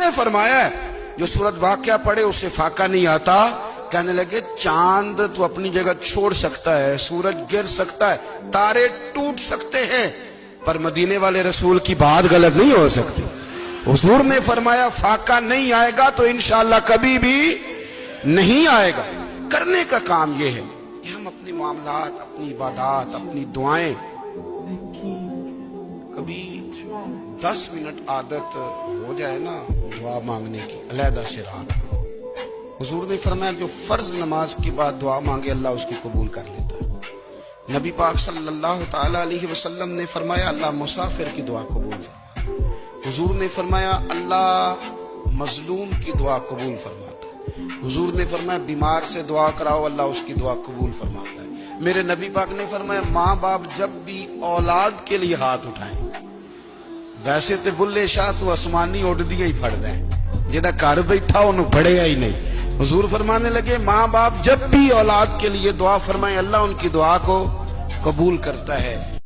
نے فرمایا ہے جو سورت واقعہ پڑھے اسے فاقہ نہیں آتا. کہنے لگے چاند تو اپنی جگہ چھوڑ سکتا ہے, سورج گر سکتا ہے, تارے ٹوٹ سکتے ہیں, پر مدینے والے رسول کی بات غلط نہیں ہو سکتی. حضور نے فرمایا فاقہ نہیں آئے گا تو انشاءاللہ کبھی بھی نہیں آئے گا. کرنے کا کام یہ ہے کہ ہم اپنے معاملات, اپنی عبادات, اپنی دعائیں کبھی 10 منٹ عادت ہو جائے نا دعا مانگنے کی علیحدہ سے رات کو. حضور نے فرمایا جو فرض نماز کے بعد دعا مانگے اللہ اس کی قبول کر لیتا ہے. نبی پاک صلی اللہ تعالی علیہ وسلم نے فرمایا اللہ مسافر کی دعا قبول فرماتا. حضور نے فرمایا اللہ مظلوم کی دعا قبول فرماتا ہے. حضور نے فرمایا بیمار سے دعا کراؤ اللہ اس کی دعا قبول فرماتا ہے. میرے نبی پاک نے فرمایا ماں باپ جب بھی اولاد کے لیے ہاتھ اٹھائیں, ویسے تے بلے شاہ تو آسمانی اڈدیاں ہی پھڑ دیں, جہاں گھر بیٹھا انہوں پڑھیا ہی نہیں. حضور فرمانے لگے ماں باپ جب بھی اولاد کے لیے دعا فرمائیں اللہ ان کی دعا کو قبول کرتا ہے.